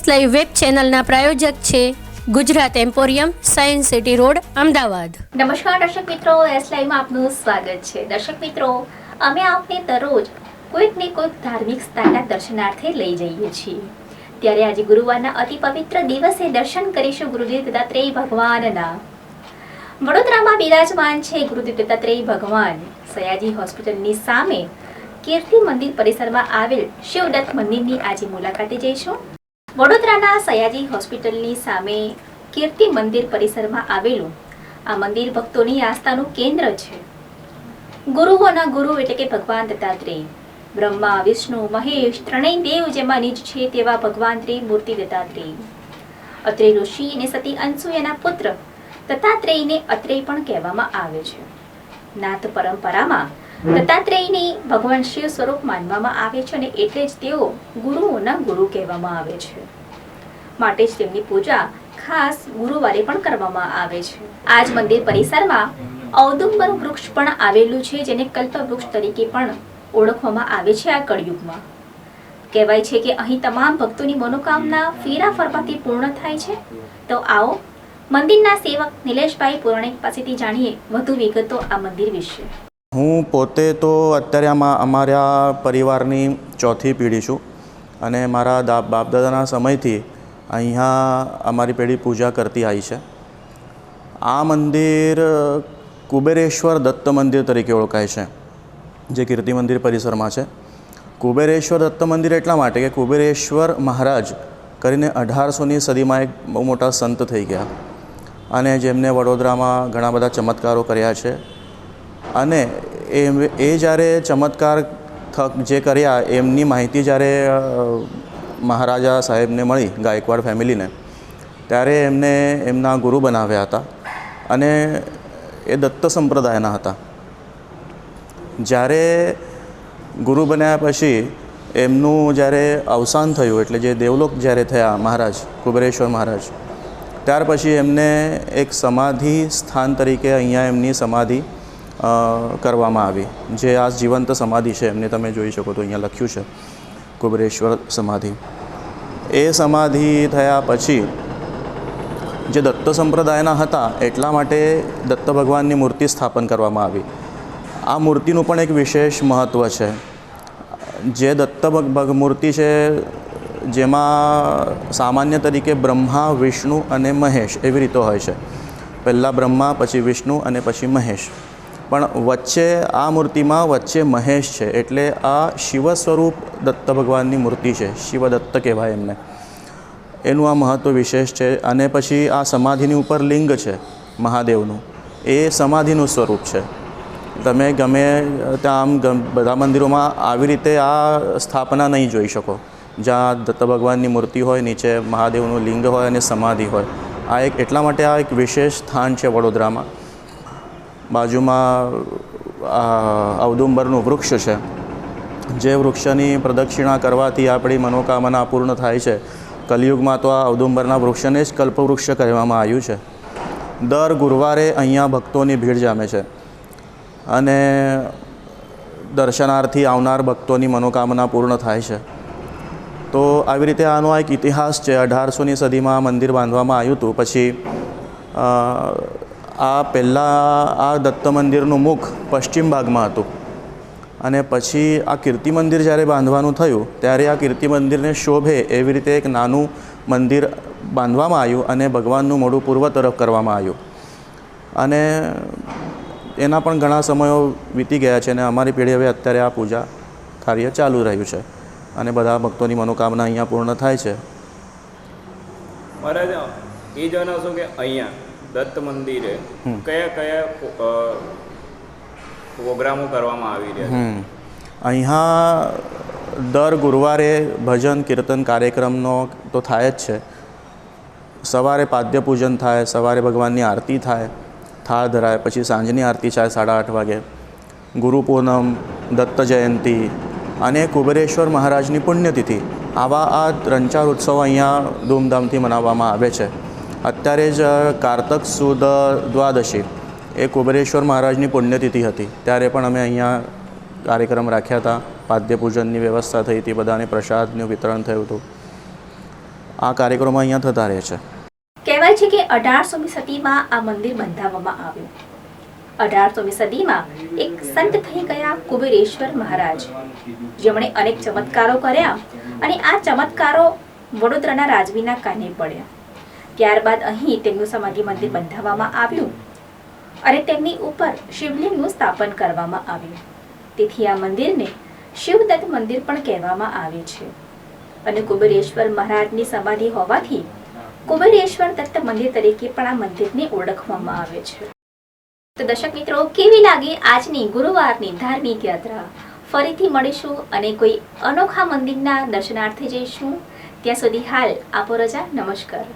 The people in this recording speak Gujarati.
લાઈવ વેબ ચેનલના પ્રાયોજક છે Gujarat emporium, science city road, Ahmedabad. નમસ્કાર દર્શક મિત્રો, એસ લાઈવમાં આપનું સ્વાગત છે। દર્શક મિત્રો, અમે આપને દરરોજ કોઈક ને કોઈક ધાર્મિક સ્થાનના દર્શનાર્થે લઈ જઈએ છીએ। ત્યારે આજે ગુરુવારના અતિ પવિત્ર દિવસે દર્શન કરીશું ગુરુદેવ દત્તાત્રેય ભગવાનના। વડોદરામાં બિરાજમાન છે ગુરુદેવ દત્તાત્રેય ભગવાન। સયાજી હોસ્પિટલની સામે કીર્તિ મંદિર પરિસરમાં આવેલ શિવદત્ત મંદિરની આજે મુલાકાતે જઈશું। વડોદરાના સયાજી હોસ્પિટલની સામે કીર્તિ મંદિર પરિસરમાં આવેલું આ મંદિર ભક્તોની આસ્થાનું કેન્દ્ર છે। ગુરુઓના ગુરુ એટલે કે ભગવાન દત્તાત્રેય, બ્રહ્મા, વિષ્ણુ, મહેશ ત્રણેય દેવ જેમાં નિજ છે તેવા ભગવાન ત્રિમૂર્તિ દત્તાત્રેય। અત્રેય ઋષિ અને સતી અનસૂયાના પુત્ર દત્તાત્રેયને અત્રેય પણ કહેવામાં આવે છે। નાથ પરંપરામાં દત્તાત્રેયને ભગવાન શિવ સ્વરૂપ માનવામાં આવે છે અને એટલે જ તેઓ ગુરુઓના ગુરુ કહેવામાં આવે છે। માટે જ તેમની પૂજા ખાસ ગુરુવારે પણ કરવામાં આવે છે। આજ મંદિર પરિસરમાં ઔદુંબર વૃક્ષ પણ આવેલું છે, જેને કલ્પવૃક્ષ તરીકે પણ ઓળખવામાં આવે છે। આ કળિયુગમાં કહેવાય છે કે અહીં તમામ ભક્તોની મનોકામના ફેરા ફરવાથી પૂર્ણ થાય છે। તો આવો મંદિરના સેવક નિલેશભાઈ પુરાણિક પાસેથી જાણીએ વધુ વિગતો આ મંદિર વિશે। હું પોતે તો અત્યારે અમારા પરિવારની ચોથી પેઢી છું અને મારા બાપદાદાના સમયથી અહીંયા અમારી પેઢી પૂજા કરતી આવી છે। આ મંદિર કુબેરેશ્વર દત્ત મંદિર તરીકે ઓળખાય છે, જે કીર્તિ મંદિર પરિસરમાં છે। કુબેરેશ્વર દત્ત મંદિર એટલા માટે કે કુબેરેશ્વર મહારાજ કરીને 1800ની સદીમાં એક બહુ મોટા સંત થઈ ગયા અને જેમને વડોદરામાં ઘણા બધા ચમત્કારો કર્યા છે। અને એ જ્યારે ચમત્કાર જે કર્યા એમની માહિતી જ્યારે મહારાજા સાહેબને મળી, ગાયકવાડ ફેમિલીને, ત્યારે એમને એમના ગુરુ બનાવ્યા હતા અને એ દત્ત સંપ્રદાયના હતા। જ્યારે ગુરુ બન્યા પછી એમનું જ્યારે અવસાન થયું, એટલે જે દેવલોક જ્યારે થયા મહારાજ કુબેરેશ્વર મહારાજ, ત્યાર પછી એમને એક સમાધિ સ્થાન તરીકે અહીંયા એમની સમાધિ કરવામાં આવી, જે આ જીવંત સમાધિ છે એમને તમે જોઈ શકો તો અહીંયા લખ્યું છે કુબેરેશ્વર સમાધિ। એ સમાધિ થયા પછી જે દત્ત સંપ્રદાયના હતા એટલા માટે દત્ત ભગવાનની મૂર્તિ સ્થાપન કરવામાં આવી। આ મૂર્તિનું પણ એક વિશેષ મહત્ત્વ છે। જે દત્ત મૂર્તિ છે જેમાં સામાન્ય તરીકે બ્રહ્મા, વિષ્ણુ અને મહેશ એવી રીતે હોય છે। પહેલાં બ્રહ્મા, પછી વિષ્ણુ અને પછી મહેશ, પણ વચ્ચે આ મૂર્તિમાં વચ્ચે મહેશ છે, એટલે આ શિવ સ્વરૂપ દત્ત ભગવાનની મૂર્તિ છે, શિવદત્ત કહેવાય એમને। એનું આ મહત્ત્વ વિશેષ છે। અને પછી આ સમાધિની ઉપર લિંગ છે મહાદેવનું, એ સમાધિનું સ્વરૂપ છે। તમે ગમે ત્યાં આમ બધા મંદિરોમાં આવી રીતે આ સ્થાપના નહીં જોઈ શકો, જ્યાં દત્ત ભગવાનની મૂર્તિ હોય, નીચે મહાદેવનું લિંગ હોય અને સમાધિ હોય। આ એક એટલા માટે આ એક વિશેષ સ્થાન છે વડોદરામાં। બાજુમાં ઔદુંબરનું વૃક્ષ છે, જે વૃક્ષની પ્રદક્ષિણા કરવાથી આપણી મનોકામના પૂર્ણ થાય છે। કલિયુગમાં તો આ ઔદુંબરના વૃક્ષને જ કલ્પવૃક્ષ કહેવામાં આવ્યું છે। દર ગુરુવારે અહીંયા ભક્તોની ભીડ જામે છે અને દર્શનાર્થી આવનાર ભક્તોની મનોકામના પૂર્ણ થાય છે। તો આવી રીતે આનો એક ઇતિહાસ છે। 1800ની સદીમાં મંદિર બાંધવામાં આવ્યું હતું। પછી આ પહેલાં આ દત્ત મંદિરનું મુખ પશ્ચિમ ભાગમાં હતું અને પછી આ કીર્તિ મંદિર જ્યારે બાંધવાનું થયું ત્યારે આ કીર્તિ મંદિરને શોભે એવી રીતે એક નાનું મંદિર બાંધવામાં આવ્યું અને ભગવાનનું મોઢું પૂર્વ તરફ કરવામાં આવ્યું અને એના પણ ઘણા સમયો વીતી ગયા છે અને અમારી પેઢી હવે અત્યારે આ પૂજા કાર્ય ચાલુ રહ્યું છે અને બધા ભક્તોની મનોકામના અહીંયા પૂર્ણ થાય છે। મહારાજ, એ જણાવશો કે અહીંયા દત્ત મંદિરે કયા કયા પ્રોગ્રામો કરવામાં આવી રહ્યા છે? અહીંયા દર ગુરુવારે ભજન કીર્તન કાર્યક્રમનો તો થાય જ છે। સવારે પાદ્ય પૂજન થાય, સવારે ભગવાનની આરતી થાય, થાળ ધરાય, પછી સાંજની આરતી થાય 8:30 વાગે। ગુરુ પૂનમ, દત્ત જયંતિ અને કુબેરેશ્વર મહારાજની પુણ્યતિથિ, આવા આ 3-4 ઉત્સવો અહીંયા ધૂમધામથી મનાવવામાં આવે છે। અત્યારે જ કારતક સુદ દ્વાદશી એ કુબેરેશ્વર મહારાજની પુણ્યતિથિ હતી, ત્યારે પણ અમે અહીંયા કાર્યક્રમ રાખ્યા હતા। પાદ્ય પૂજનની વ્યવસ્થા થઈ હતી, બધાને પ્રસાદનું વિતરણ થયું હતું। આ કાર્યક્રમો અહીંયા થતા રહે છે. કહેવાય છે કે 18મી સદીમાં આ મંદિર બંધાવવામાં આવ્યું. 18મી સદીમાં એક સંત થઈ ગયા કુબેરેશ્વર મહારાજ, જેમણે અનેક ચમત્કારો કર્યા અને આ ચમત્કારો વડોદરાના રાજવીના કાને પડ્યા. ત્યારબાદ અહીં તેમનું સમાધિ મંદિર બંધાવવામાં આવ્યું અને તેમની ઉપર શિવલિંગનું સ્થાપન કરવામાં આવ્યું. તેથી આ મંદિરને શિવદત્ત મંદિર પણ કહેવામાં આવે છે અને કુબેરેશ્વર મહારાજની સમાધિ હોવાથી કુબેરેશ્વર દત્ત મંદિર તરીકે પણ આ મંદિરને ઓળખવામાં આવે છે. તો દર્શક મિત્રો, કેવી લાગી આજની ગુરુવારની ધાર્મિક યાત્રા? ફરીથી મળીશું અને કોઈ અનોખા મંદિરના દર્શનાર્થે જઈશું. ત્યાં સુધી હાલ આપો રજા. નમસ્કાર.